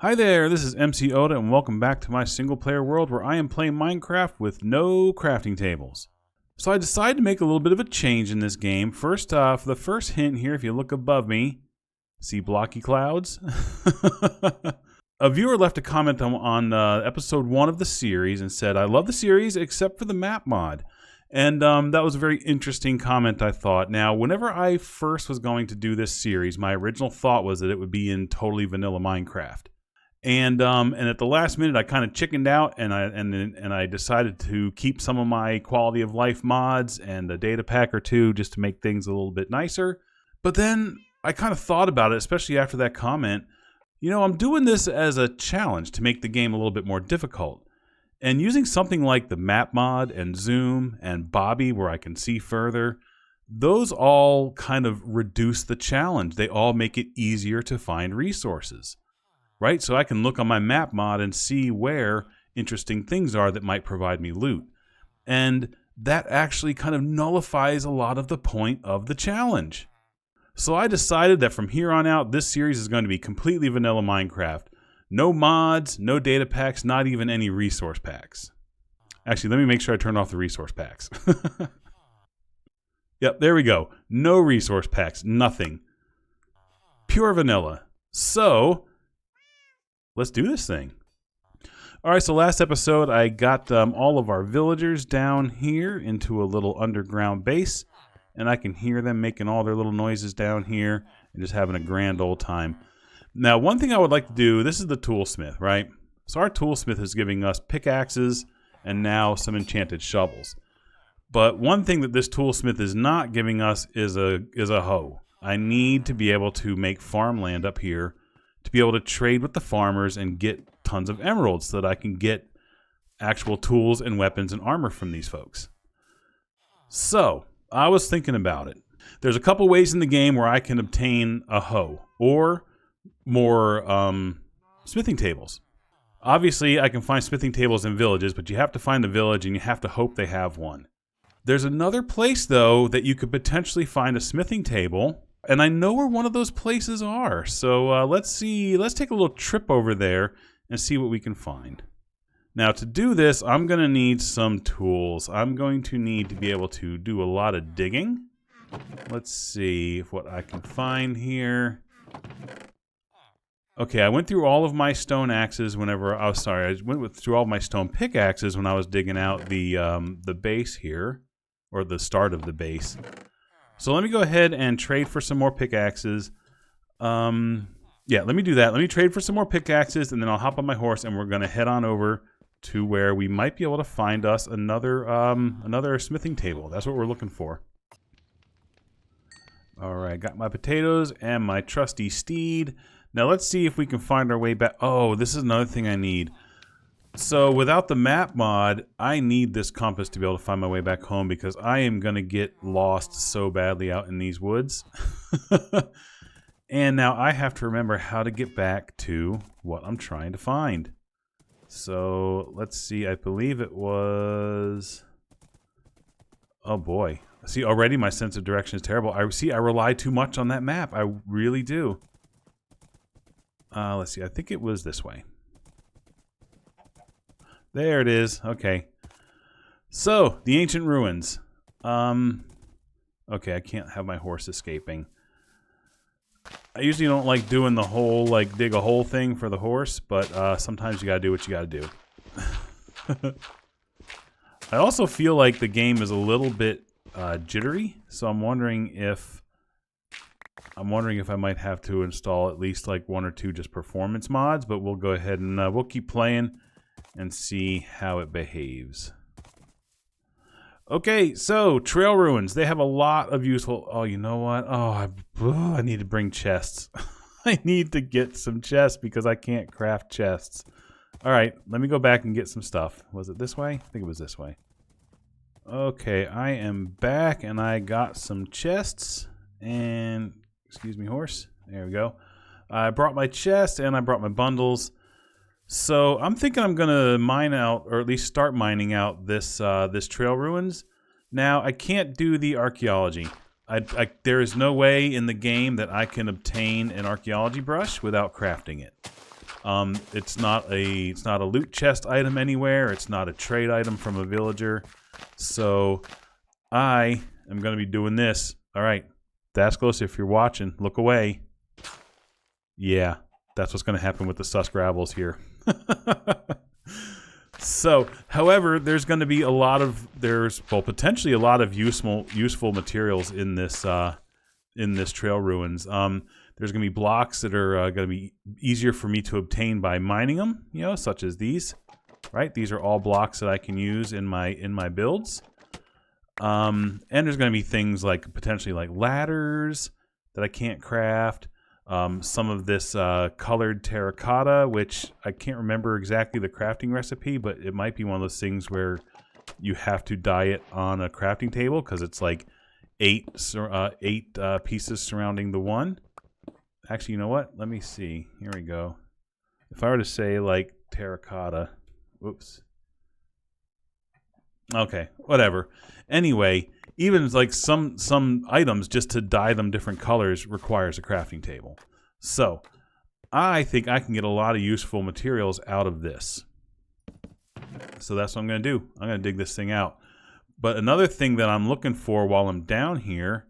Hi there, this is MC Oda, and welcome back to my single-player world where I am playing Minecraft with no crafting tables. So I decided to make a little bit of a change in this game. First off, the first hint here, if you look above me, see blocky clouds? A viewer left a comment on episode 1 of the series and said, I love the series except for the map mod. And that was a very interesting comment, I thought. Now, whenever I first was going to do this series, my original thought was that it would be in totally vanilla Minecraft. And at the last minute, I kind of chickened out, and I decided to keep some of my quality of life mods and a data pack or two just to make things a little bit nicer. But then I kind of thought about it, especially after that comment. You know, I'm doing this as a challenge to make the game a little bit more difficult. And using something like the map mod and zoom and Bobby, where I can see further, those all kind of reduce the challenge. They all make it easier to find resources. Right? So I can look on my map mod and see where interesting things are that might provide me loot. And that actually kind of nullifies a lot of the point of the challenge. So I decided that from here on out, this series is going to be completely vanilla Minecraft. No mods, no data packs, not even any resource packs. Actually, let me make sure I turn off the resource packs. Yep, there we go. No resource packs, nothing. Pure vanilla. So let's do this thing. All right, so last episode, I got all of our villagers down here into a little underground base, and I can hear them making all their little noises down here and just having a grand old time. Now, one thing I would like to do, this is the toolsmith, right? So our toolsmith is giving us pickaxes and now some enchanted shovels. But one thing that this toolsmith is not giving us is a hoe. I need to be able to make farmland up here to be able to trade with the farmers and get tons of emeralds so that I can get actual tools and weapons and armor from these folks. So, I was thinking about it. There's a couple ways in the game where I can obtain a hoe or more smithing tables. Obviously, I can find smithing tables in villages, but you have to find the village and you have to hope they have one. There's another place, though, that you could potentially find a smithing table. And I know where one of those places are. So let's see. Let's take a little trip over there and see what we can find. Now to do this, I'm going to need some tools. I'm going to need to be able to do a lot of digging. Let's see what I can find here. Okay, I went through all of my stone axes whenever I was I went through all of my stone pickaxes when I was digging out the base here, or the start of the base. So let me go ahead and trade for some more pickaxes. Yeah, let me do that. Let me trade for some more pickaxes, and then I'll hop on my horse, and we're going to head on over to where we might be able to find us another smithing table. That's what we're looking for. All right, got my potatoes and my trusty steed. Now let's see if we can find our way back. Oh, this is another thing I need. So without the map mod, I need this compass to be able to find my way back home because I am going to get lost so badly out in these woods. And now I have to remember how to get back to what I'm trying to find. So let's see, I believe it was... Oh boy. See, already my sense of direction is terrible. I rely too much on that map. I really do. Let's see, I think it was this way. There it is. Okay. So, the ancient ruins. Okay, I can't have my horse escaping. I usually don't like doing the whole, like, dig a hole thing for the horse, but sometimes you gotta do what you gotta do. I also feel like the game is a little bit jittery, so I'm wondering if I might have to install at least like 1 or 2 just performance mods, but we'll go ahead and we'll keep playing and see how it behaves. Okay, so trail ruins. They have a lot of useful... Oh, you know what? Oh, I need to bring chests. I need to get some chests because I can't craft chests. All right, let me go back and get some stuff. Was it this way? I think it was this way. Okay, I am back and I got some chests. And, excuse me, horse. There we go. I brought my chest and I brought my bundles. So I'm thinking I'm gonna mine out, or at least start mining out this this trail ruins. Now I can't do the archaeology. There is no way in the game that I can obtain an archaeology brush without crafting it. It's not a loot chest item anywhere. It's not a trade item from a villager. So I am going to be doing this. All right, Dasclos, if you're watching, look away. Yeah, that's what's going to happen with the sus gravels here. So, however, there's going to be potentially a lot of useful materials in this trail ruins. There's going to be blocks that are going to be easier for me to obtain by mining them, such as these. Right, these are all blocks that I can use in my builds. And there's going to be things like potentially like ladders that I can't craft. Some of this colored terracotta, which I can't remember exactly the crafting recipe, but it might be one of those things where you have to dye it on a crafting table because it's like eight pieces surrounding the one. Actually, you know what? Let me see. Here we go. If I were to say like terracotta, whoops. Okay, whatever. Anyway, even like some items, just to dye them different colors requires a crafting table. So I think I can get a lot of useful materials out of this. So that's what I'm going to do. I'm going to dig this thing out. But another thing that I'm looking for while I'm down here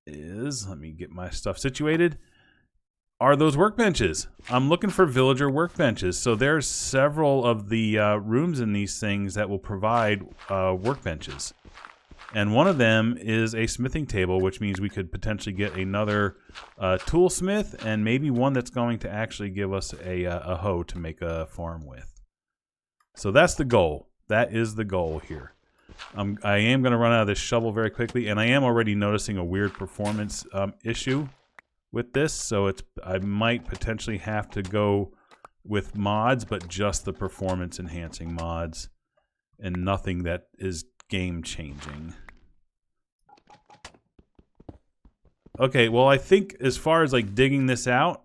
is, let me get my stuff situated, are those workbenches. I'm looking for villager workbenches. So there's several of the rooms in these things that will provide workbenches. And one of them is a smithing table, which means we could potentially get another toolsmith and maybe one that's going to actually give us a hoe to make a farm with. So that's the goal. That is the goal here. I am going to run out of this shovel very quickly, and I am already noticing a weird performance issue with this, so I might potentially have to go with mods, but just the performance enhancing mods and nothing that is game changing. Okay, well, I think as far as like digging this out,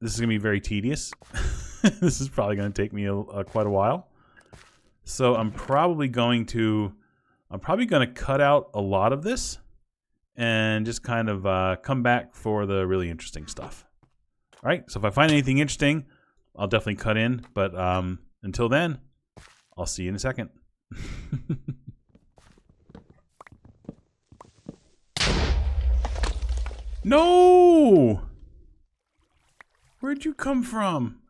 this is gonna be very tedious. This is probably gonna take me quite a while. So I'm probably gonna cut out a lot of this and just kind of come back for the really interesting stuff. All right, so if I find anything interesting, I'll definitely cut in. But until then, I'll see you in a second. No! Where'd you come from?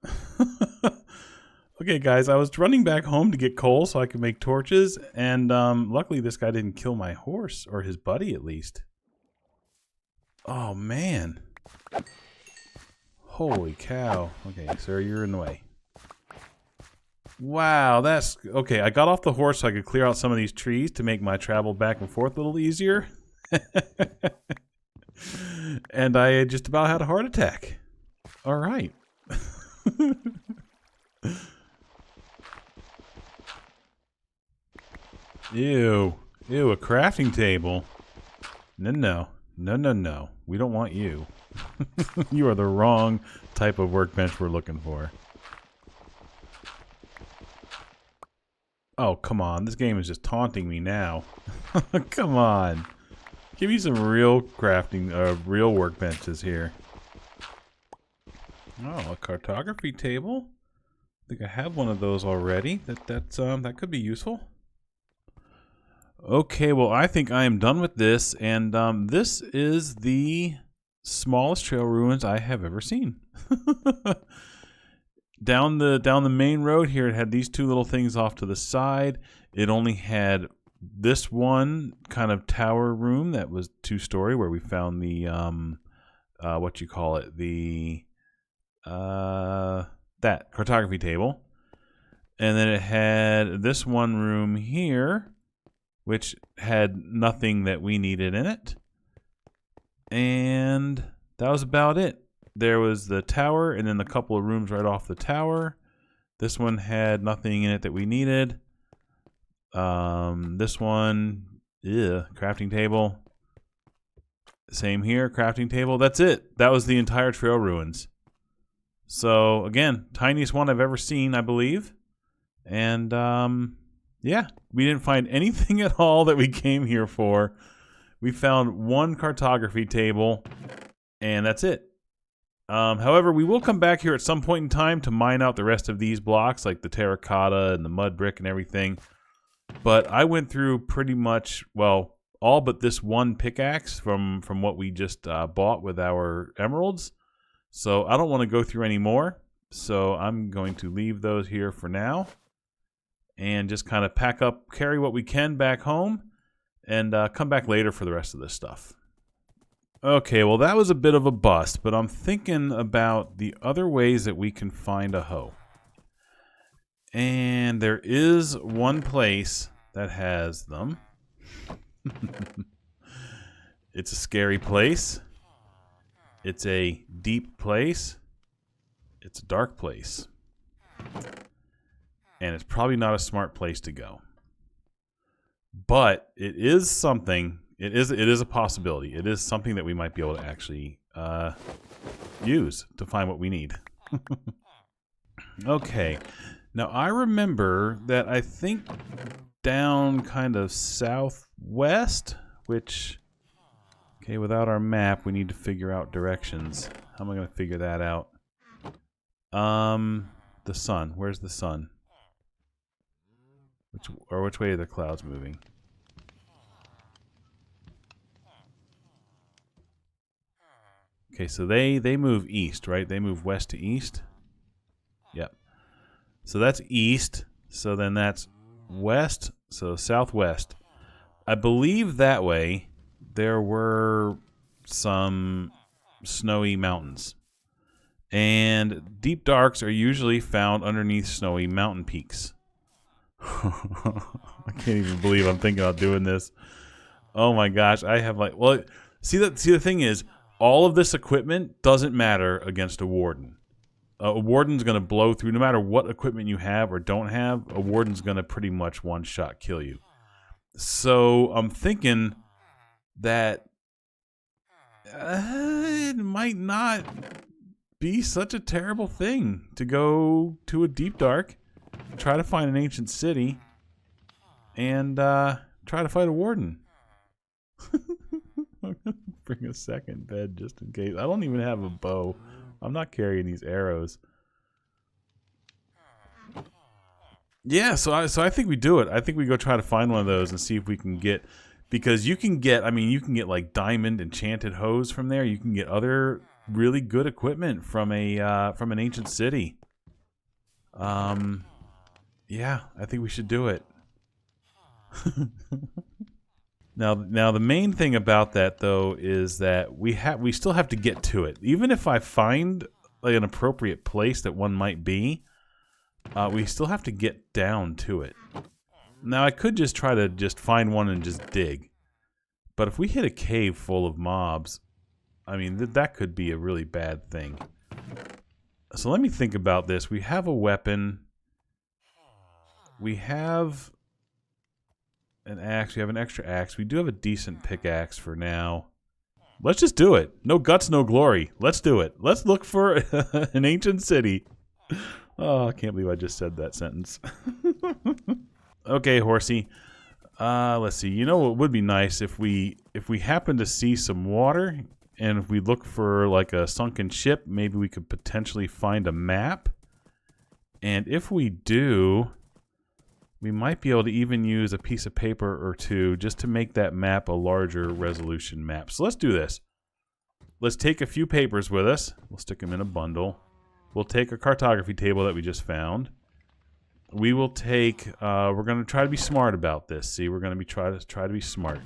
Okay, guys, I was running back home to get coal so I could make torches, and luckily this guy didn't kill my horse, or his buddy at least. Oh, man. Holy cow. Okay, sir, you're in the way. Wow, that's... Okay, I got off the horse so I could clear out some of these trees to make my travel back and forth a little easier. And I just about had a heart attack. All right. Ew. Ew, a crafting table. No. We don't want you. You are the wrong type of workbench we're looking for. Oh, come on. This game is just taunting me now. Come on. Give me some real crafting, real workbenches here. Oh, a cartography table. I think I have one of those already. That could be useful. Okay, well, I think I am done with this, and this is the smallest trail ruins I have ever seen. Down the main road here, it had these two little things off to the side. It only had this one kind of tower room that was 2-story, where we found the that cartography table. And then it had this one room here, which had nothing that we needed in it. And that was about it. There was the tower and then a couple of rooms right off the tower. This one had nothing in it that we needed. This one, crafting table. Same here, crafting table. That's it. That was the entire trail ruins. So again, tiniest one I've ever seen, I believe. And yeah, we didn't find anything at all that we came here for. We found one cartography table, and that's it. However, we will come back here at some point in time to mine out the rest of these blocks, like the terracotta and the mud brick and everything. But I went through pretty much, well, all but this one pickaxe from what we just bought with our emeralds. So I don't want to go through any more. So I'm going to leave those here for now. And just kind of pack up, carry what we can back home, and come back later for the rest of this stuff. Okay, well that was a bit of a bust, but I'm thinking about the other ways that we can find a hoe. And there is one place that has them. It's a scary place. It's a deep place. It's a dark place. And it's probably not a smart place to go. But it is something, it is a possibility. It is something that we might be able to actually use to find what we need. Okay. Now I remember that I think down kind of southwest, which, okay, without our map, we need to figure out directions. How am I going to figure that out? The sun. Where's the sun? Which way are the clouds moving? Okay, so they move east, right? They move west to east. Yep. So that's east. So then that's west. So southwest. I believe that way there were some snowy mountains. And deep darks are usually found underneath snowy mountain peaks. I can't even believe I'm thinking about doing this. Oh my gosh, I have like, well, see the thing is, all of this equipment doesn't matter against a warden. A warden's going to blow through, no matter what equipment you have or don't have, a warden's going to pretty much one-shot kill you. So I'm thinking that it might not be such a terrible thing to go to a deep dark, try to find an ancient city, and try to fight a warden. I'm gonna bring a second bed just in case. I don't even have a bow. I'm not carrying these arrows. Yeah, so I think we do it. I think we go try to find one of those and see if we can get, because you can get, I mean, you can get like diamond enchanted hose from there. You can get other really good equipment from an ancient city. Yeah, I think we should do it. Now the main thing about that though is that we still have to get to it. Even if I find like an appropriate place that one might be, we still have to get down to it. Now I could just try to just find one and just dig. But if we hit a cave full of mobs, I mean that could be a really bad thing. So let me think about this. We have a weapon. We have an axe. We have an extra axe. We do have a decent pickaxe for now. Let's just do it. No guts, no glory. Let's do it. Let's look for an ancient city. Oh, I can't believe I just said that sentence. Okay, horsey. Let's see. You know what would be nice if we happen to see some water, and if we look for like a sunken ship, maybe we could potentially find a map. And if we do, we might be able to even use a piece of paper or two just to make that map a larger resolution map. So let's do this. Let's take a few papers with us. We'll stick them in a bundle. We'll take a cartography table that we just found. We will take, we're going to try to be smart about this. See, we're going to try to be smart.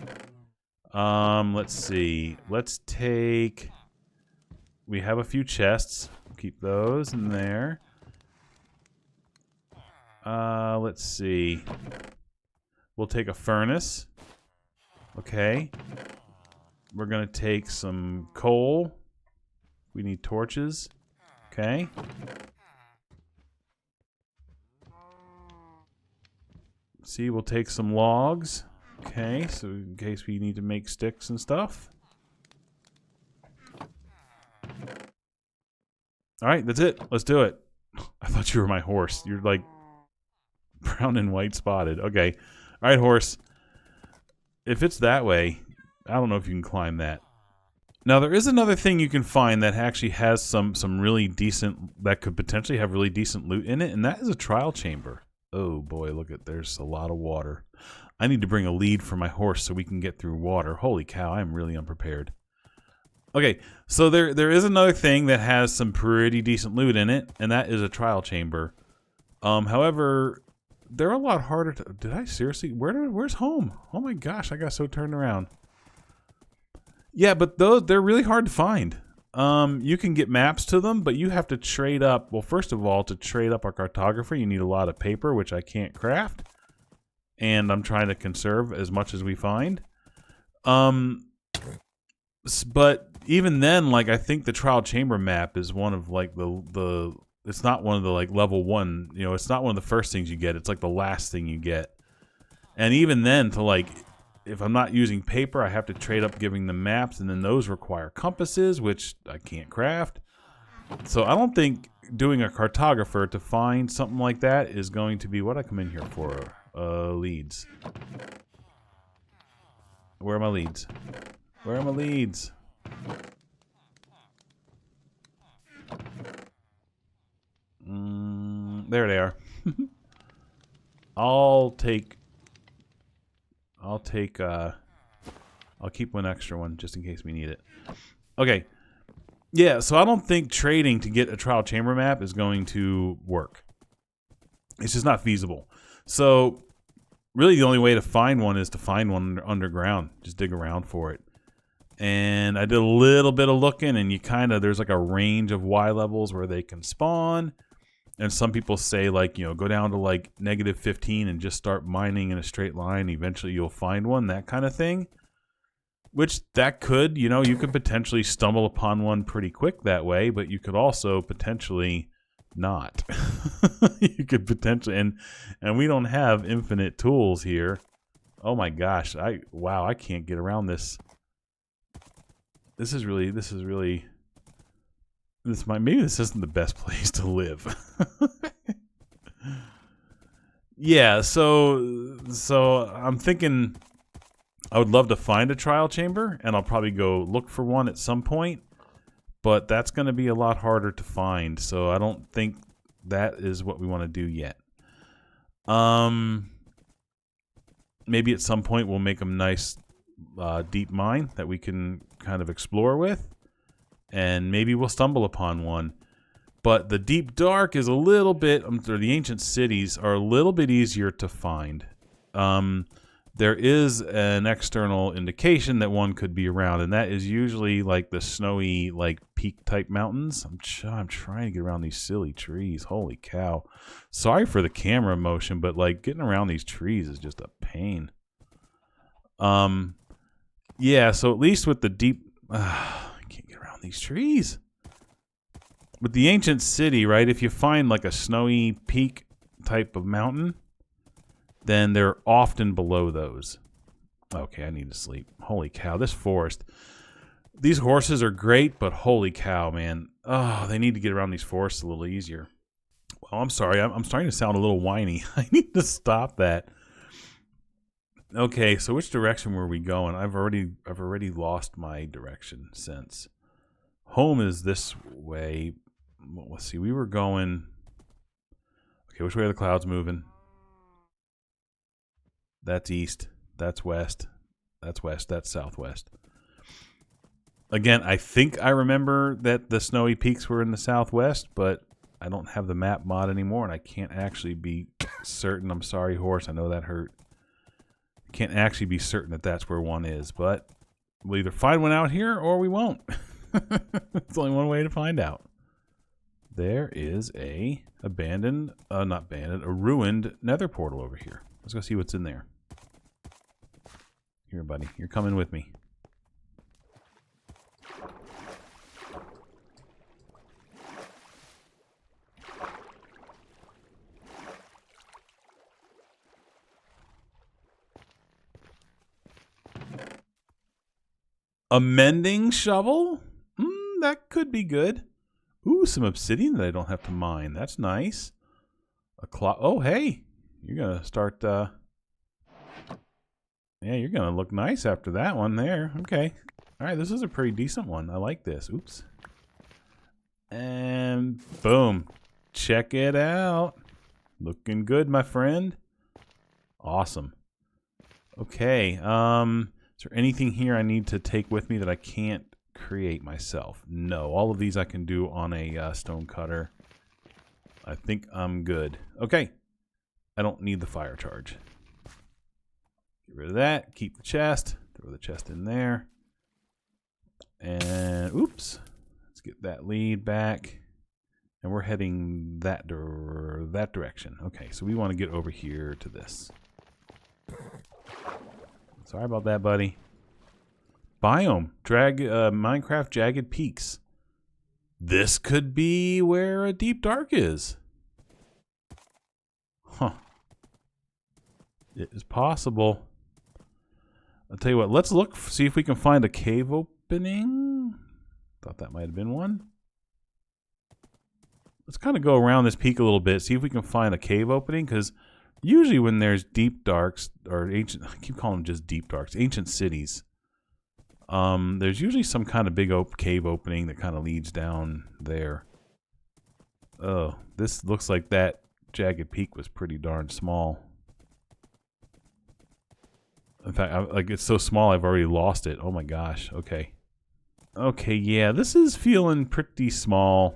Let's see. Let's take, we have a few chests. Keep those in there. Let's see. We'll take a furnace. Okay. We're going to take some coal. We need torches. Okay. See, we'll take some logs. Okay, so in case we need to make sticks and stuff. Alright, that's it. Let's do it. I thought you were my horse. You're like brown and white spotted. Okay. Alright, horse. If it's that way, I don't know if you can climb that. Now there is another thing you can find that actually has some really decent, that could potentially have really decent loot in it, and that is a trial chamber. Oh boy, look at, there's a lot of water. I need to bring a lead for my horse so we can get through water. Holy cow, I'm really unprepared. Okay, so there is another thing that has some pretty decent loot in it, and that is a trial chamber. However, they're a lot harder to... Did I seriously... Where's home? Oh my gosh, I got so turned around. Yeah, but they're really hard to find. You can get maps to them, but you have to trade up. Well, first of all, to trade up a cartographer, you need a lot of paper, which I can't craft. And I'm trying to conserve as much as we find. But even then, like, I think the trial chamber map is one of, like, the it's not one of the, like, level 1, you know, it's not one of the first things you get. It's like the last thing you get. And even then, to, like, if I'm not using paper, I have to trade up giving them maps, and then those require compasses, which I can't craft. So I don't think doing a cartographer to find something like that is going to be what I come in here for. Leads. Where are my leads? Where are my leads? There they are. I'll keep one extra one just in case we need it. Okay. Yeah, so I don't think trading to get a trial chamber map is going to work. It's just not feasible. So really the only way to find one is to find one underground. Just dig around for it. And I did a little bit of looking, and there's like a range of Y levels where they can spawn. And some people say, like, you know, go down to like -15 and just start mining in a straight line. Eventually you'll find one, that kind of thing. Which that could, you know, you could potentially stumble upon one pretty quick that way, but you could also potentially not. You could potentially, and we don't have infinite tools here. Oh my gosh, wow, I can't get around this. Maybe this isn't the best place to live. Yeah, so I'm thinking I would love to find a trial chamber, and I'll probably go look for one at some point, but that's going to be a lot harder to find, so I don't think that is what we want to do yet. Maybe at some point we'll make a nice deep mine that we can kind of explore with, and maybe we'll stumble upon one. But the deep dark is a little bit, or the ancient cities are a little bit easier to find. There is an external indication that one could be around, and that is usually like the snowy, like peak type mountains. I'm trying to get around these silly trees. Holy cow! Sorry for the camera motion, but like getting around these trees is just a pain. Yeah. So at least with the deep, I can't get around these trees. With the ancient city, right? If you find like a snowy peak type of mountain, then they're often below those. Okay, I need to sleep. Holy cow, this forest. These horses are great, but holy cow, man. Oh, they need to get around these forests a little easier. Well, I'm sorry. I'm starting to sound a little whiny. I need to stop that. Okay, so which direction were we going? I've already lost my direction since. Home is this way. Well, let's see. We were going... Okay, which way are the clouds moving? That's east. That's west. That's west. That's southwest. Again, I think I remember that the snowy peaks were in the southwest, but I don't have the map mod anymore, and I can't actually be certain. I'm sorry, horse. I know that hurt. I can't actually be certain that that's where one is, but we'll either find one out here or we won't. It's only one way to find out. There is a ruined nether portal over here. Let's go see what's in there. Here, buddy. You're coming with me. A mending shovel? That could be good. Ooh, some obsidian that I don't have to mine. That's nice. A clock. Oh, hey. You're going to start... Yeah, you're going to look nice after that one there. Okay. All right, this is a pretty decent one. I like this. Oops. And boom. Check it out. Looking good, my friend. Awesome. Okay. Is there anything here I need to take with me that I can't create myself? No. All of these I can do on a stone cutter. I think I'm good. Okay. I don't need the fire charge. Get rid of that. Keep the chest. Throw the chest in there. And oops. Let's get that lead back. And we're heading that direction. Okay, so we want to get over here to this. Sorry about that, buddy. Biome. Minecraft Jagged Peaks. This could be where a deep dark is. Huh. It is possible. I'll tell you what, let's look, see if we can find a cave opening. Thought that might have been one. Let's kind of go around this peak a little bit, see if we can find a cave opening, because usually when there's deep darks, or ancient, I keep calling them just deep darks, ancient cities, there's usually some kind of big cave opening that kind of leads down there. Oh, this looks like that jagged peak was pretty darn small. In fact, like it's so small I've already lost it. Oh my gosh, okay. Okay, yeah, this is feeling pretty small.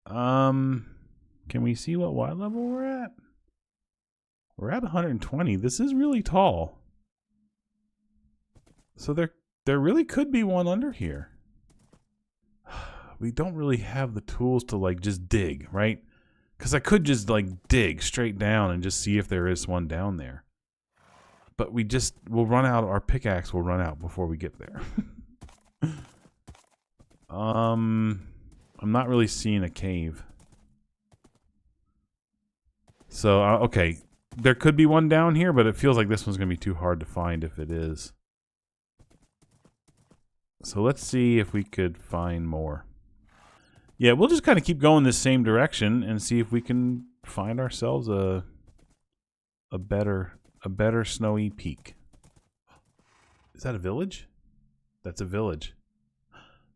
Can we see what Y level we're at? We're at 120. This is really tall. So there really could be one under here. We don't really have the tools to like just dig, right? Because I could just like dig straight down and just see if there is one down there. But we'll run out, our pickaxe will run out before we get there. I'm not really seeing a cave. So, okay. There could be one down here, but it feels like this one's going to be too hard to find if it is. So let's see if we could find more. Yeah, we'll just kind of keep going this same direction and see if we can find ourselves a better snowy peak. Is that a village? That's a village.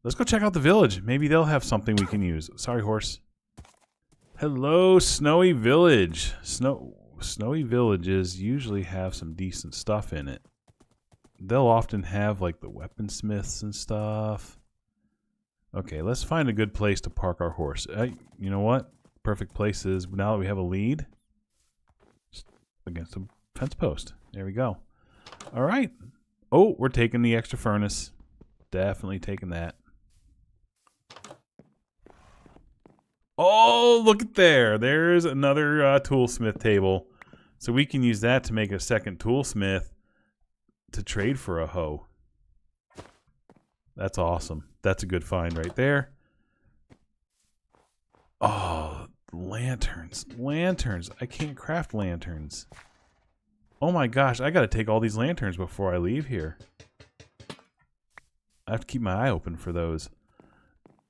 Let's go check out the village. Maybe they'll have something we can use. Sorry, horse. Hello, snowy village. Snowy villages usually have some decent stuff in it. They'll often have like the weaponsmiths and stuff. Okay, let's find a good place to park our horse. You know what? Perfect place is, now that we have a lead, against a fence post. There we go. All right. Oh, we're taking the extra furnace. Definitely taking that. Oh, look at there. There's another toolsmith table. So we can use that to make a second toolsmith to trade for a hoe. That's awesome. That's a good find right there. Oh, lanterns. Lanterns. I can't craft lanterns. Oh my gosh, I gotta take all these lanterns before I leave here. I have to keep my eye open for those.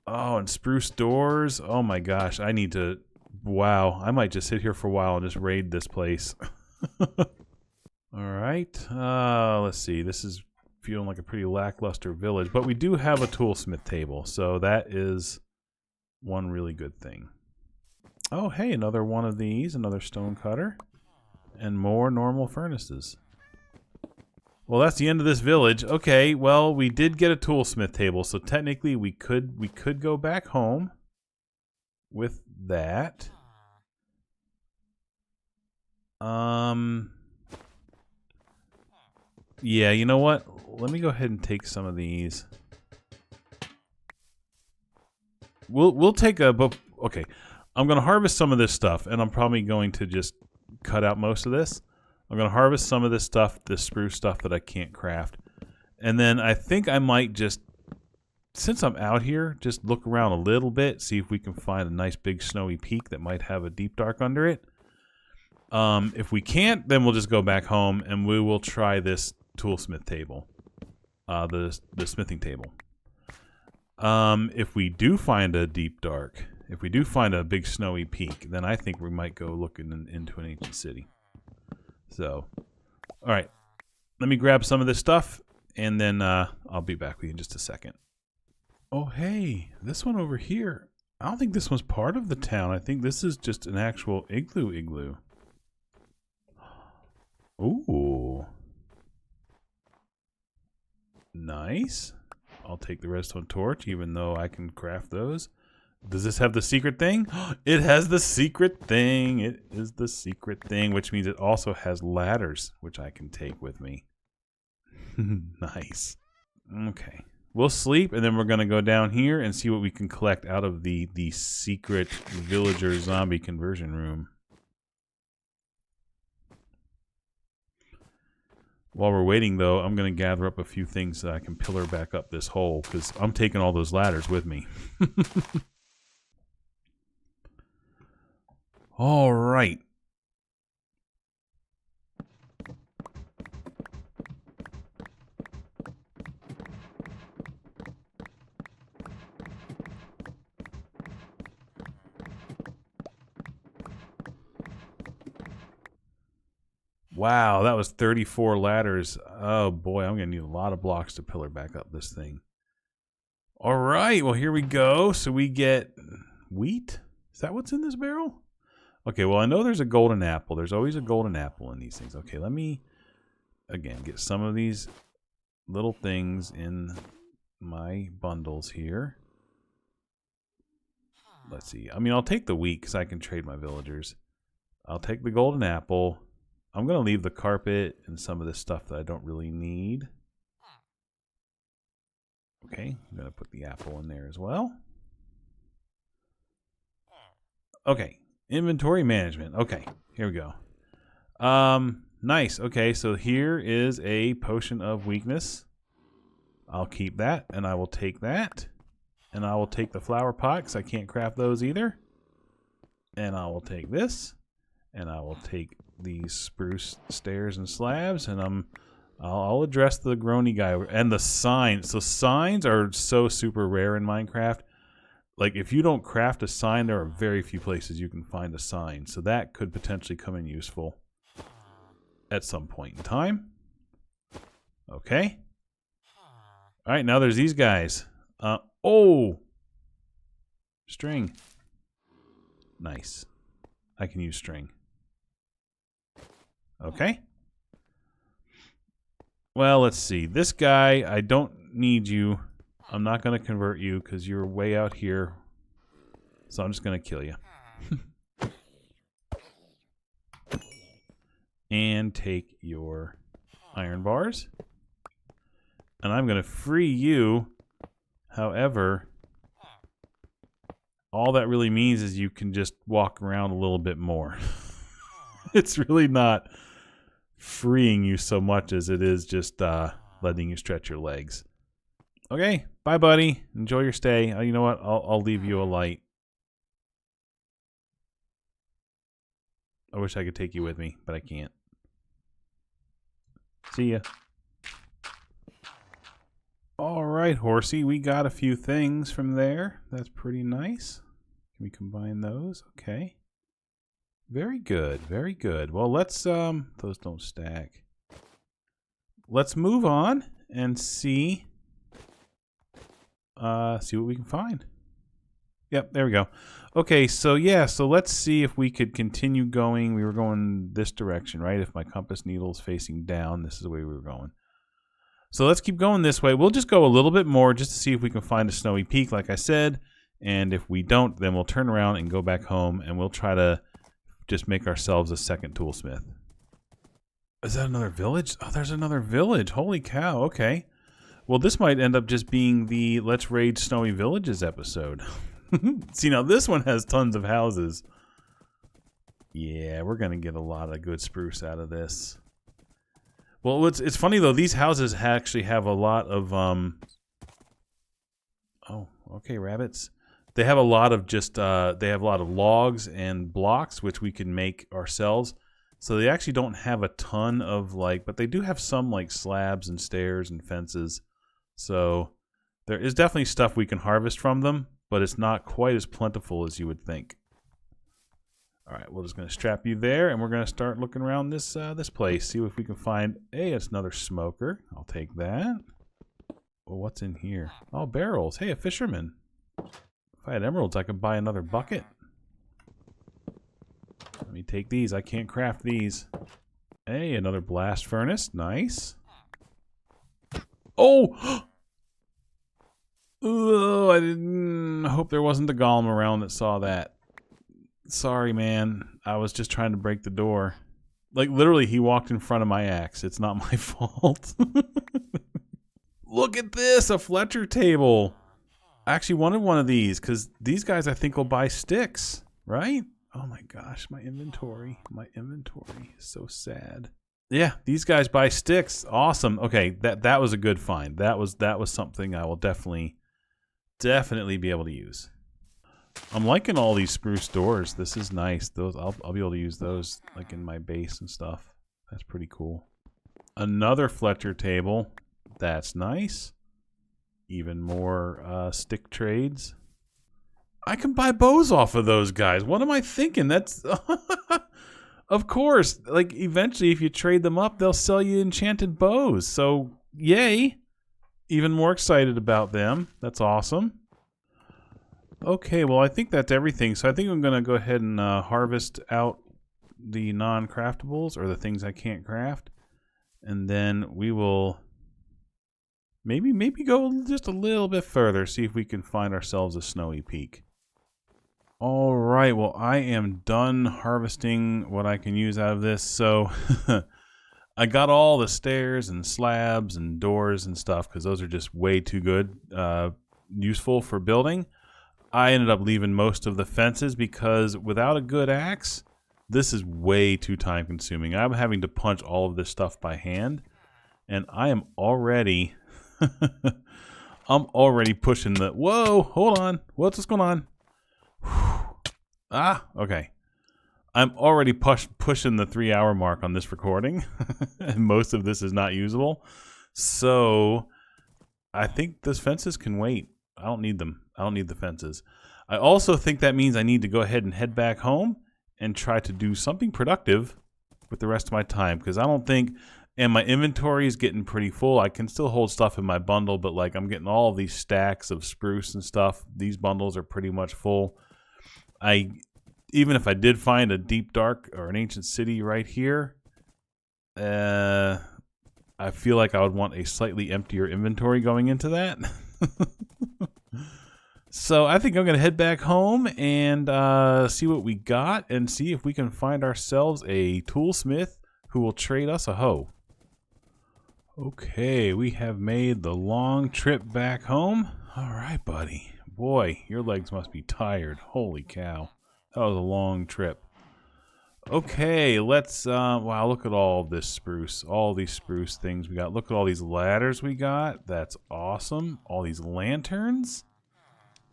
Oh, and spruce doors. Oh my gosh, I need to... Wow, I might just sit here for a while and just raid this place. Alright, let's see. This is feeling like a pretty lackluster village, but we do have a toolsmith table, so that is one really good thing. Oh, hey, another one of these, another stone cutter, and more normal furnaces. Well, that's the end of this village. Okay, well, we did get a toolsmith table, so technically we could go back home with that. Yeah, you know what? Let me go ahead and take some of these. We'll take a... Okay, I'm going to harvest some of this stuff, and I'm probably going to just cut out most of this. I'm going to harvest some of this stuff, this spruce stuff that I can't craft. And then I think I might just, since I'm out here, just look around a little bit, see if we can find a nice big snowy peak that might have a deep dark under it. If we can't, then we'll just go back home and we will try this toolsmith table, the smithing table. If we do find a deep dark, if we do find a big snowy peak, then I think we might go looking into an ancient city. So, all right. Let me grab some of this stuff, and then I'll be back with you in just a second. Oh, hey, this one over here. I don't think this one's part of the town. I think this is just an actual igloo. Ooh. Nice. I'll take the redstone torch, even though I can craft those. Does this have the secret thing? It has the secret thing. It is the secret thing, which means it also has ladders, which I can take with me. Nice. Okay. We'll sleep, and then we're going to go down here and see what we can collect out of the secret villager zombie conversion room. While we're waiting, though, I'm going to gather up a few things so I can pillar back up this hole, because I'm taking all those ladders with me. All right. Wow, that was 34 ladders. Oh boy, I'm going to need a lot of blocks to pillar back up this thing. All right, well, here we go. So we get wheat. Is that what's in this barrel? Okay, well, I know there's a golden apple. There's always a golden apple in these things. Okay, let me, again, get some of these little things in my bundles here. Let's see. I mean, I'll take the wheat because I can trade my villagers. I'll take the golden apple. I'm going to leave the carpet and some of this stuff that I don't really need. Okay, I'm going to put the apple in there as well. Okay, inventory management. Okay, here we go. Nice. Okay, so here is a potion of weakness. I'll keep that, and I will take that. And I will take the flower pot, because I can't craft those either. And I will take this. And I will take these spruce stairs and slabs, and I'll address the groany guy and the signs. So signs are so super rare in Minecraft. Like if you don't craft a sign, there are very few places you can find a sign. So that could potentially come in useful at some point in time. Okay. All right, now there's these guys. Oh, string. Nice. I can use string. Okay. Well, let's see. This guy, I don't need you. I'm not going to convert you because you're way out here. So I'm just going to kill you. And take your iron bars. And I'm going to free you. However, all that really means is you can just walk around a little bit more. It's really not freeing you so much as it is just letting you stretch your legs. Okay, bye, buddy. Enjoy your stay. You know what? I'll leave you a light. I wish I could take you with me, but I can't. See ya. All right, horsey. We got a few things from there. That's pretty nice. Can we combine those? Okay. Very good, very good. Well, let's those don't stack. Let's move on and see what we can find. Yep, there we go. Okay, so yeah, so let's see if we could continue going. We were going this direction, right? If my compass needle is facing down, this is the way we were going. So let's keep going this way. We'll just go a little bit more just to see if we can find a snowy peak, like I said. And if we don't, then we'll turn around and go back home, and we'll try to just make ourselves a second toolsmith. Is that another village? Oh, there's another village. Holy cow. Okay. Well, this might end up just being the Let's Raid Snowy Villages episode. See, now this one has tons of houses. Yeah, we're going to get a lot of good spruce out of this. Well, it's funny, though. These houses actually have a lot of... Oh, okay, rabbits. They have a lot of just, they have a lot of logs and blocks, which we can make ourselves. So they actually don't have a ton of, like, but they do have some, like, slabs and stairs and fences. So there is definitely stuff we can harvest from them, but it's not quite as plentiful as you would think. All right, we're just going to strap you there, and we're going to start looking around this this place. See if we can find... Hey, it's another smoker. I'll take that. Well, what's in here? Oh, barrels. Hey, a fisherman. If I had emeralds, I could buy another bucket. Let me take these. I can't craft these. Hey, another blast furnace. Nice. Oh! Oh, I didn't... I hope there wasn't the golem around that saw that. Sorry, man. I was just trying to break the door. Like, literally, he walked in front of my axe. It's not my fault. Look at this! A Fletcher table! I actually wanted one of these, because these guys, I think, will buy sticks. Right? Oh my gosh, my inventory. My inventory is so sad. Yeah, these guys buy sticks. Awesome. Okay, that was a good find. That was something I will definitely be able to use. I'm liking all these spruce doors. This is nice. Those I'll be able to use those like in my base and stuff. That's pretty cool. Another Fletcher table. That's nice. Even more stick trades. I can buy bows off of those guys. What am I thinking? That's of course. Like eventually, if you trade them up, they'll sell you enchanted bows. So yay! Even more excited about them. That's awesome. Okay, well, I think that's everything. So I think I'm going to go ahead and harvest out the non-craftables, or the things I can't craft. And then we will maybe go just a little bit further, see if we can find ourselves a snowy peak. All right, well, I am done harvesting what I can use out of this. So I got all the stairs and slabs and doors and stuff, because those are just way too good, useful for building. I ended up leaving most of the fences because without a good axe, this is way too time consuming. I'm having to punch all of this stuff by hand, and I am already I'm already pushing the... Whoa, hold on. What's going on? Ah, okay. I'm already pushing the 3-hour mark on this recording, and most of this is not usable. So I think those fences can wait. I don't need them. I don't need the fences. I also think that means I need to go ahead and head back home and try to do something productive with the rest of my time, because I don't think... And my inventory is getting pretty full. I can still hold stuff in my bundle, but like I'm getting all of these stacks of spruce and stuff. These bundles are pretty much full. Even if I did find a deep dark or an ancient city right here, I feel like I would want a slightly emptier inventory going into that. So I think I'm going to head back home and see what we got and see if we can find ourselves a toolsmith who will trade us a hoe. Okay, we have made the long trip back home. All right, buddy. Boy, your legs must be tired. Holy cow. That was a long trip. Okay, let's, wow, look at all this spruce. All these spruce things we got. Look at all these ladders we got. That's awesome. All these lanterns.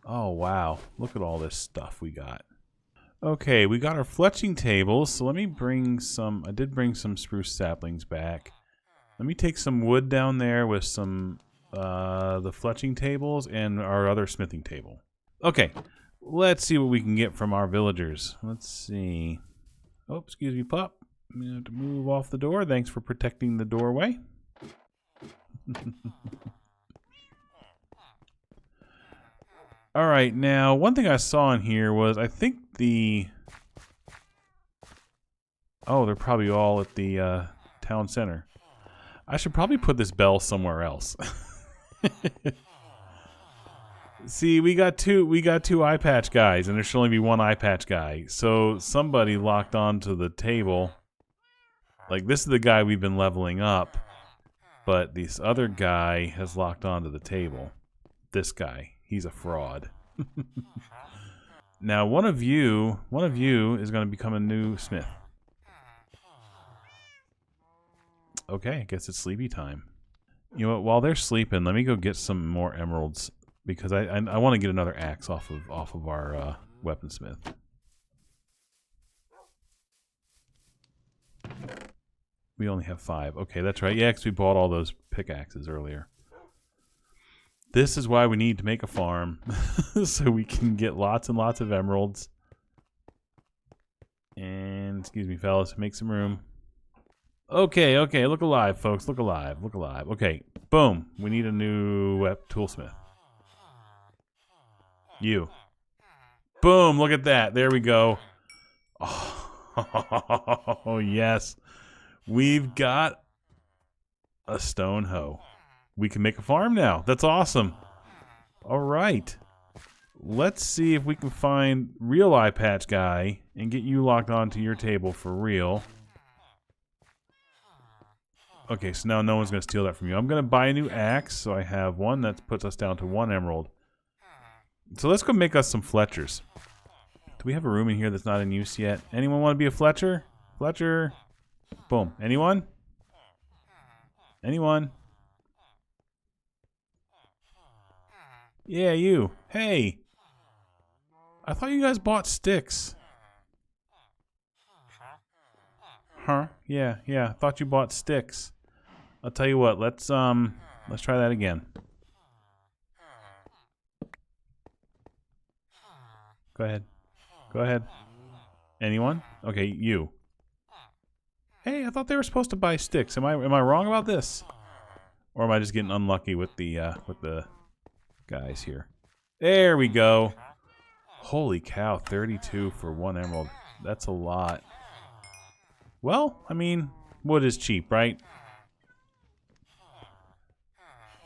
Oh, wow. Look at all this stuff we got. Okay, we got our fletching tables. So let me bring some, I did bring some spruce saplings back. Let me take some wood down there with some, the fletching tables and our other smithing table. Okay, let's see what we can get from our villagers. Let's see. Oh, excuse me, pup. I'm going to have to move off the door. Thanks for protecting the doorway. All right, now, one thing I saw in here was, I think the... Oh, they're probably all at the town center. I should probably put this bell somewhere else. See, we got two eye patch guys, and there should only be one eye patch guy. So somebody locked onto the table. Like, this is the guy we've been leveling up, but this other guy has locked onto the table. This guy, he's a fraud. Now, one of you is going to become a new smith. Okay, I guess it's sleepy time. You know what? While they're sleeping, let me go get some more emeralds because I want to get another axe off of our weaponsmith. We only have 5. Okay, that's right. Yeah, because we bought all those pickaxes earlier. This is why we need to make a farm so we can get lots and lots of emeralds. And, excuse me, fellas, make some room. Okay, okay, look alive, folks. Look alive, look alive. Okay, boom. We need a new toolsmith. You. Boom, look at that. There we go. Oh, yes. We've got a stone hoe. We can make a farm now. That's awesome. All right. Let's see if we can find real eye patch guy and get you locked onto your table for real. Okay, so now no one's going to steal that from you. I'm going to buy a new axe, so I have one. That puts us down to 1 emerald. So let's go make us some Fletchers. Do we have a room in here that's not in use yet? Anyone want to be a Fletcher? Fletcher. Boom. Anyone? Anyone? Yeah, you. Hey. I thought you guys bought sticks. Huh? Yeah, yeah. Thought you bought sticks. I'll tell you what. Let's try that again. Go ahead. Go ahead. Anyone? Okay, you. Hey, I thought they were supposed to buy sticks. Am I wrong about this? Or am I just getting unlucky with the guys here? There we go. Holy cow, 32 for 1 emerald. That's a lot. Well, I mean, wood is cheap, right?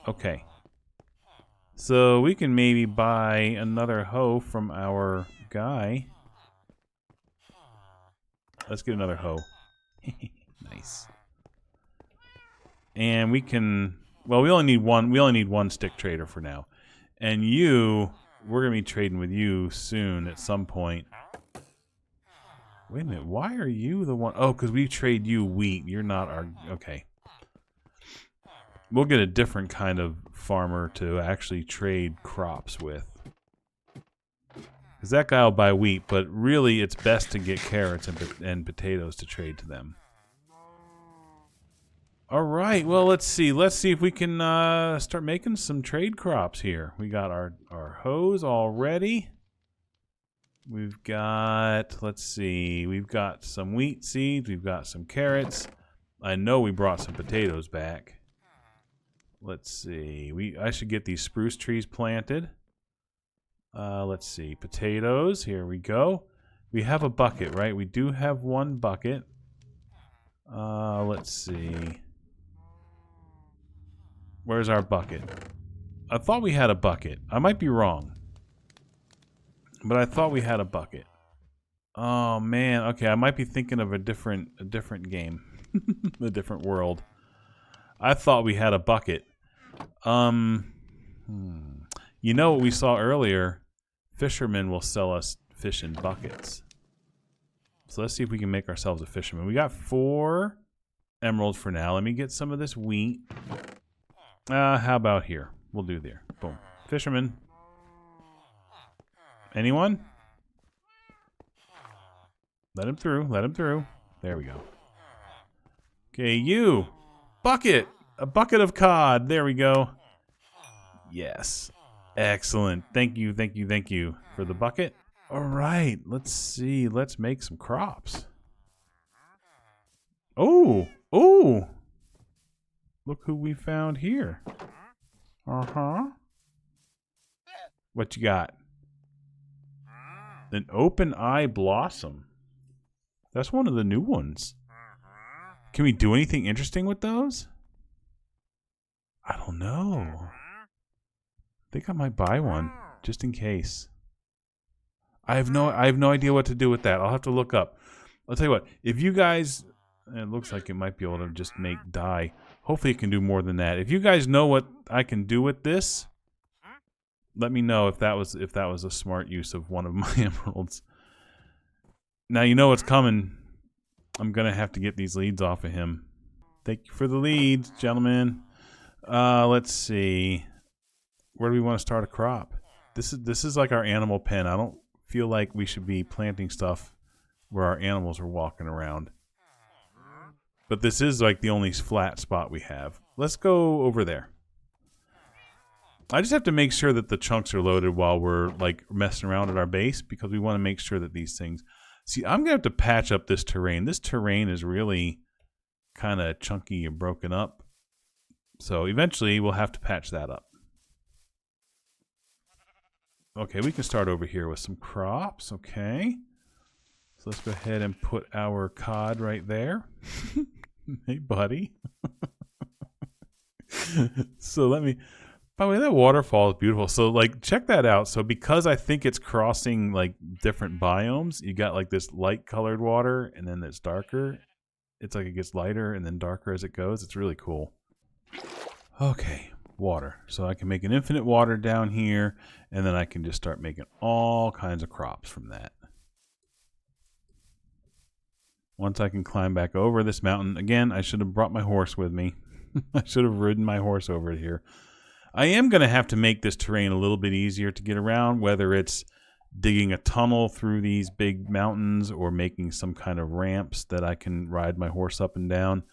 Okay. So we can maybe buy another hoe from our guy. Let's get another hoe. Nice. And we can, well, we only need one stick trader for now. And you, we're going to be trading with you soon at some point. Wait a minute, why are you the one? Oh, because we trade you wheat. You're not our, okay. We'll get a different kind of farmer to actually trade crops with. Because that guy will buy wheat, but really it's best to get carrots and potatoes to trade to them. All right, well, let's see. Let's see if we can start making some trade crops here. We got our hoes all ready. We've got, let's see, we've got some wheat seeds. We've got some carrots. I know we brought some potatoes back. Let's see. I should get these spruce trees planted. Let's see. Potatoes. Here we go. We have a bucket, right? We do have 1 bucket. Let's see. Where's our bucket? I thought we had a bucket. I might be wrong. But I thought we had a bucket. Oh, man. Okay, I might be thinking of a different game. A different world. I thought we had a bucket. You know what we saw earlier? Fishermen will sell us fish in buckets. So let's see if we can make ourselves a fisherman. We got 4 emeralds for now. Let me get some of this wheat. How about here? We'll do there. Boom. Fisherman. Anyone? Let him through. Let him through. There we go. Okay, you. Bucket. A bucket of cod. There we go. Yes. Excellent. Thank you, thank you, thank you for the bucket. All right. Let's see. Let's make some crops. Oh. Oh. Look who we found here. Uh-huh. What you got? An open eye blossom. That's one of the new ones. Can we do anything interesting with those? I don't know. I think I might buy one just in case. I have no idea what to do with that. I'll have to look up. I'll tell you what. If you guys, it looks like it might be able to just make dye. Hopefully it can do more than that. If you guys know what I can do with this, let me know if that was a smart use of one of my emeralds. Now you know what's coming. I'm gonna have to get these leads off of him. Thank you for the leads, gentlemen. Let's see. Where do we want to start a crop? This is like our animal pen. I don't feel like we should be planting stuff where our animals are walking around. But this is like the only flat spot we have. Let's go over there. I just have to make sure that the chunks are loaded while we're like messing around at our base, because we want to make sure that these things. See, I'm going to have to patch up this terrain. This terrain is really kind of chunky and broken up. So eventually we'll have to patch that up. Okay, we can start over here with some crops. Okay. So let's go ahead and put our cod right there. Hey, buddy. So let me... By the way, that waterfall is beautiful. So, like, check that out. So because I think it's crossing, like, different biomes, you got, like, this light-colored water, and then it's darker. It's like it gets lighter and then darker as it goes. It's really cool. Okay, water. So I can make an infinite water down here, and then I can just start making all kinds of crops from that. Once I can climb back over this mountain, again, I should have brought my horse with me. I should have ridden my horse over here. I am going to have to make this terrain a little bit easier to get around, whether it's digging a tunnel through these big mountains or making some kind of ramps that I can ride my horse up and down.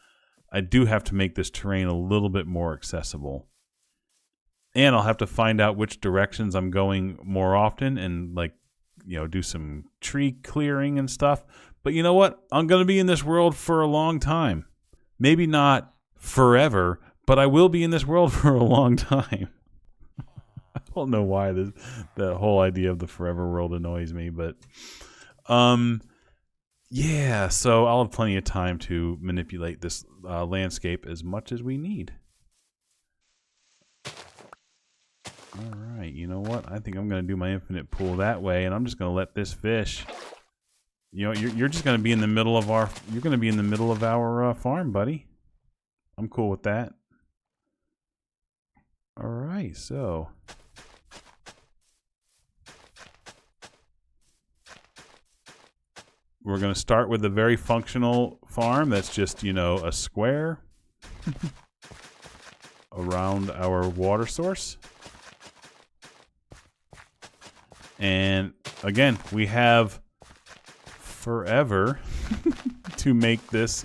I do have to make this terrain a little bit more accessible. And I'll have to find out which directions I'm going more often and, like, you know, do some tree clearing and stuff. But you know what? I'm going to be in this world for a long time. Maybe not forever, but I will be in this world for a long time. I don't know why the whole idea of the forever world annoys me, but yeah, so I'll have plenty of time to manipulate this landscape as much as we need. All right, you know what? I think I'm going to do my infinite pool that way, and I'm just going to let this fish. You know, you're just going to be in the middle of our. You're going to be in the middle of our farm, buddy. I'm cool with that. All right, so we're going to start with a very functional farm that's just, you know, a square around our water source. And again, we have forever to make this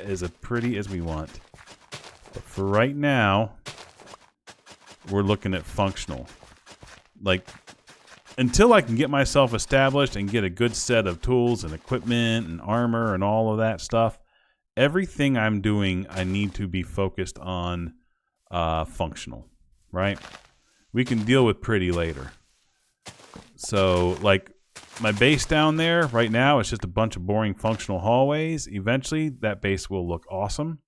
as pretty as we want. But for right now, we're looking at functional. Like, until I can get myself established and get a good set of tools and equipment and armor and all of that stuff, everything I'm doing, I need to be focused on functional, right? We can deal with pretty later. So, like, my base down there right now is just a bunch of boring functional hallways. Eventually, that base will look awesome.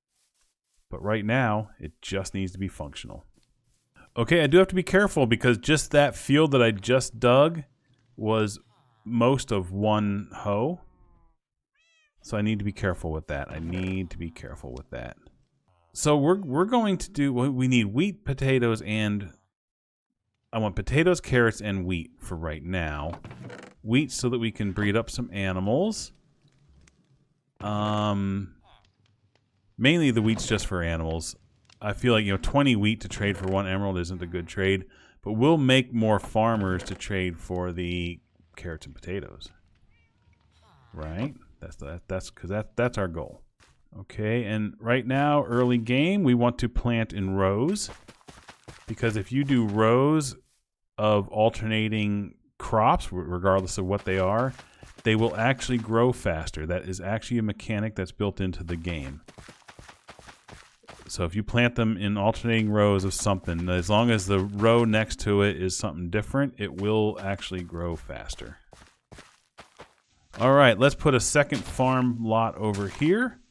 But right now, it just needs to be functional. Okay, I do have to be careful because just that field that I just dug was most of one hoe. So I need to be careful with that. So we're going to do, we need wheat, potatoes, and I want potatoes, carrots, and wheat for right now. Wheat so that we can breed up some animals. Mainly the wheat's just for animals. I feel like, you know, 20 wheat to trade for 1 emerald isn't a good trade, but we'll make more farmers to trade for the carrots and potatoes. Right? That's our goal. Okay, and right now, early game, we want to plant in rows, because if you do rows of alternating crops, regardless of what they are, they will actually grow faster. That is actually a mechanic that's built into the game. So if you plant them in alternating rows of something, as long as the row next to it is something different, it will actually grow faster. All right, let's put a second farm lot over here.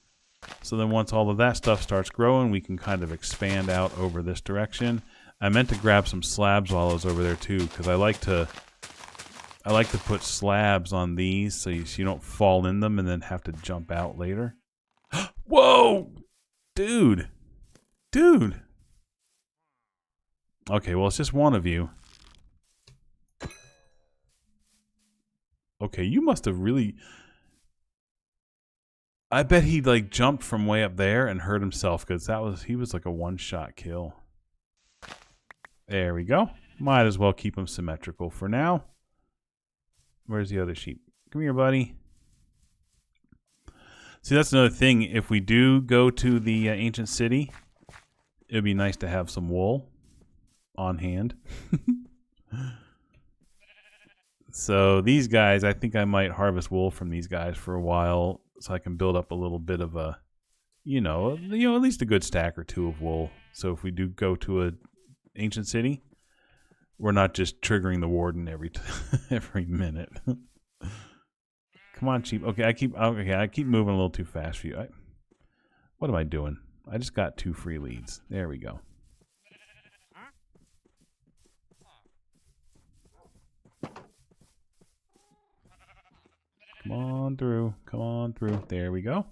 So then once all of that stuff starts growing, we can kind of expand out over this direction. I meant to grab some slabs while I was over there too, because I like to put slabs on these so you don't fall in them and then have to jump out later. Whoa! Dude! Okay, well, it's just one of you. Okay, you must have really... I bet he, like, jumped from way up there and hurt himself, because he was like a one-shot kill. There we go. Might as well keep him symmetrical for now. Where's the other sheep? Come here, buddy. See, that's another thing. If we do go to the ancient city, it would be nice to have some wool on hand. So these guys, I think I might harvest wool from these guys for a while, so I can build up a little bit of a, at least a good stack or two of wool. So if we do go to a ancient city, we're not just triggering the warden every every minute. Come on, sheep. Okay, I keep moving a little too fast for you. What am I doing? I just got 2 free leads. There we go. Come on through. Come on through. There we go.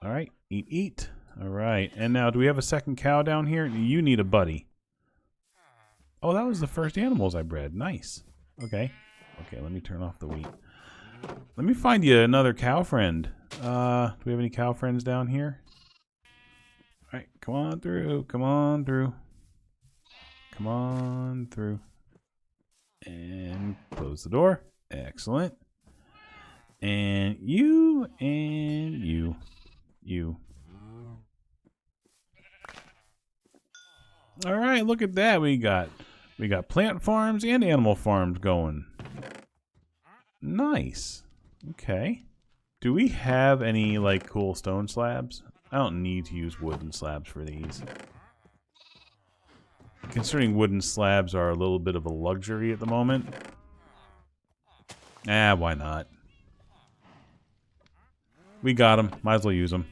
All right. Eat, eat. All right. And now, do we have a second cow down here? You need a buddy. Oh, that was the first animals I bred. Nice. Okay. Okay, let me turn off the wheat. Let me find you another cow friend. Do we have any cow friends down here? All right. Come on through. Come on through. Come on through. And close the door. Excellent. And you and you. You. All right, look at that. We got plant farms and animal farms going. Nice. Okay. Do we have any like cool stone slabs? I don't need to use wooden slabs for these. Considering wooden slabs are a little bit of a luxury at the moment. Why not? We got them. Might as well use them.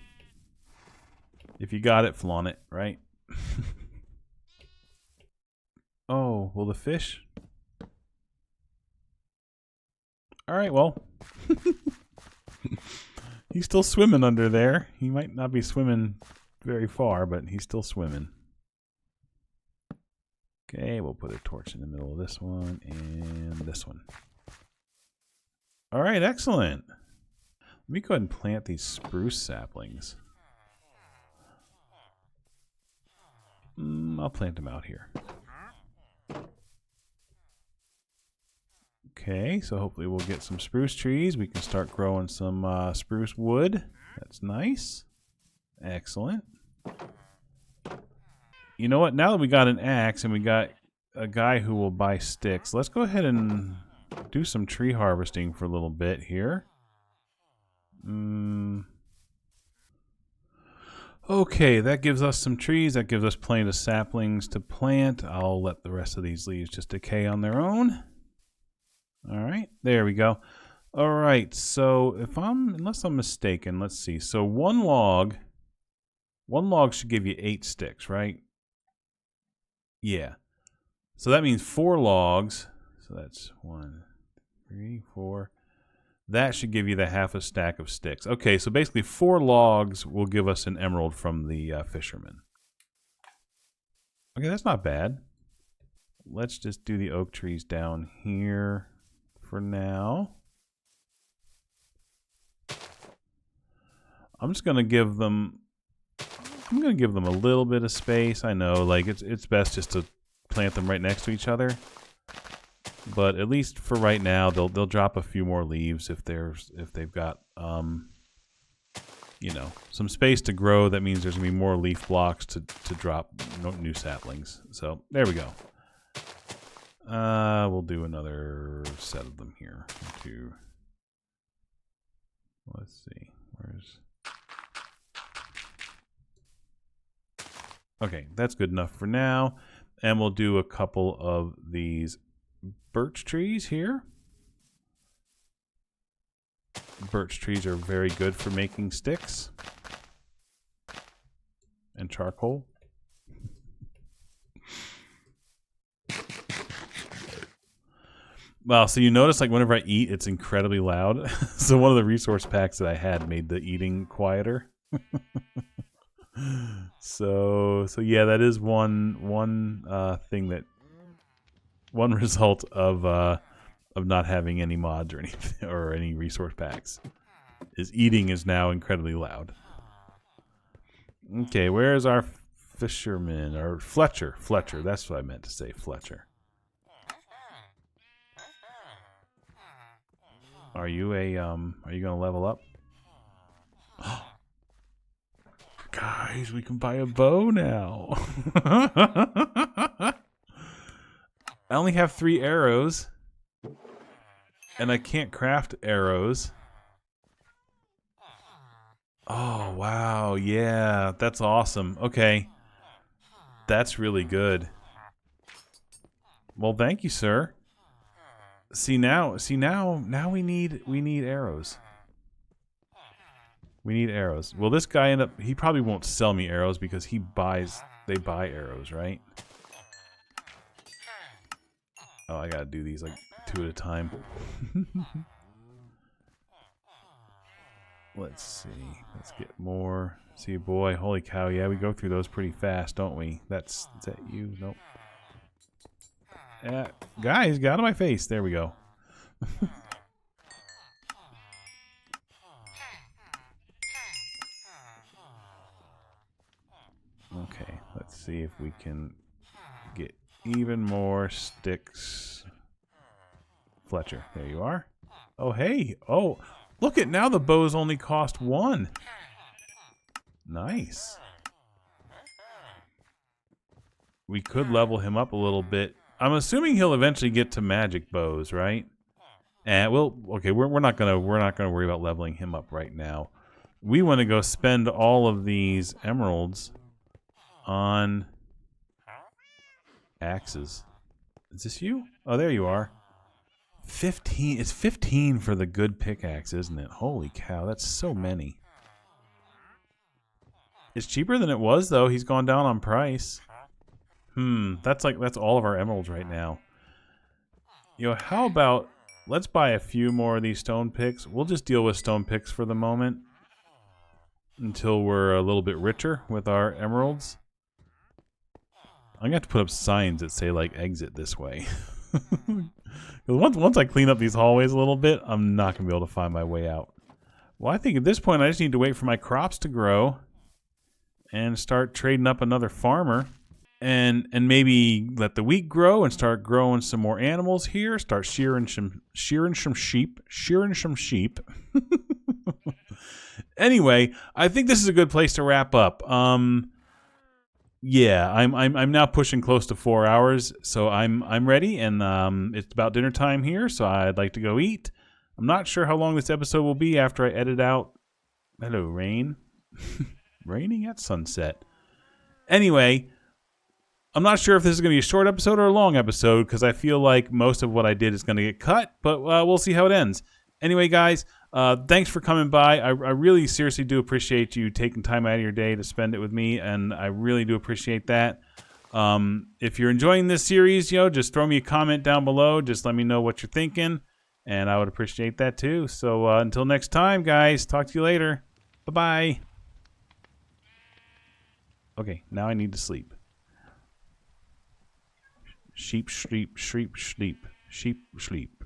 If you got it, flaunt it, right? Oh, well, the fish? Alright, well. He's still swimming under there. He might not be swimming very far, but he's still swimming. Okay, we'll put a torch in the middle of this one and this one. Alright, excellent. Let me go ahead and plant these spruce saplings. I'll plant them out here. Okay, so hopefully we'll get some spruce trees. We can start growing some spruce wood. That's nice. Excellent. You know what? Now that we got an axe and we got a guy who will buy sticks, let's go ahead and do some tree harvesting for a little bit here. Okay, that gives us some trees. That gives us plenty of saplings to plant. I'll let the rest of these leaves just decay on their own. All right, there we go. All right, so unless I'm mistaken, let's see. So one log should give you 8 sticks, right? Yeah. So that means 4 logs. So that's 1, 3, 4. That should give you the half a stack of sticks. Okay, so basically 4 logs will give us an emerald from the fisherman. Okay, that's not bad. Let's just do the oak trees down here for now. I'm gonna give them a little bit of space. I know, like it's best just to plant them right next to each other. But at least for right now, they'll drop a few more leaves if they've got some space to grow. That means there's gonna be more leaf blocks to drop new saplings. So there we go. We'll do another set of them here. Let's see, okay, that's good enough for now. And we'll do a couple of these birch trees here. Birch trees are very good for making sticks and charcoal. Well, so you notice like whenever I eat, it's incredibly loud. So one of the resource packs that I had made the eating quieter. So yeah, that is one thing that one result of not having any mods or anything or any resource packs is eating is now incredibly loud. Okay, where is our fisherman or Fletcher? Fletcher, that's what I meant to say, Fletcher. Are you gonna level up? Guys, we can buy a bow now. I only have 3 arrows. And I can't craft arrows. Oh, wow. Yeah, that's awesome. Okay. That's really good. Well, thank you, sir. Now we need arrows. We need arrows. Will this guy end up... He probably won't sell me arrows because he buys... They buy arrows, right? Oh, I gotta do these like 2 at a time. Let's see. Let's get more. See, boy, holy cow. Yeah, we go through those pretty fast, don't we? Is that you? Nope. Guys, get out of my face. There we go. Okay, let's see if we can get even more sticks. Fletcher, there you are. Oh, hey. Oh, look at now the bows only cost 1. Nice. We could level him up a little bit. I'm assuming he'll eventually get to magic bows, right? And okay, we're not gonna worry about leveling him up right now. We want to go spend all of these emeralds on axes. Is this you? Oh, there you are. 15. It's 15 for the good pickaxe, isn't it? Holy cow, that's so many. It's cheaper than it was, though. He's gone down on price. That's all of our emeralds right now. You know, how about let's buy a few more of these stone picks. We'll just deal with stone picks for the moment until we're a little bit richer with our emeralds. I'm gonna have to put up signs that say like exit this way. Once I clean up these hallways a little bit, I'm not gonna be able to find my way out. Well, I think at this point I just need to wait for my crops to grow and start trading up another farmer. And maybe let the wheat grow and start growing some more animals here. Start shearing some sheep. Anyway, I think this is a good place to wrap up. Yeah, I'm now pushing close to 4 hours, so I'm ready, and it's about dinner time here, so I'd like to go eat. I'm not sure how long this episode will be after I edit out. Hello, rain. Raining at sunset. Anyway. I'm not sure if this is going to be a short episode or a long episode because I feel like most of what I did is going to get cut, but we'll see how it ends. Anyway, guys, thanks for coming by. I really seriously do appreciate you taking time out of your day to spend it with me, and I really do appreciate that. If you're enjoying this series, just throw me a comment down below. Just let me know what you're thinking, and I would appreciate that too. So until next time, guys, talk to you later. Bye-bye. Okay, now I need to sleep. Sheep, sleep, sheep, sleep, sheep, sleep.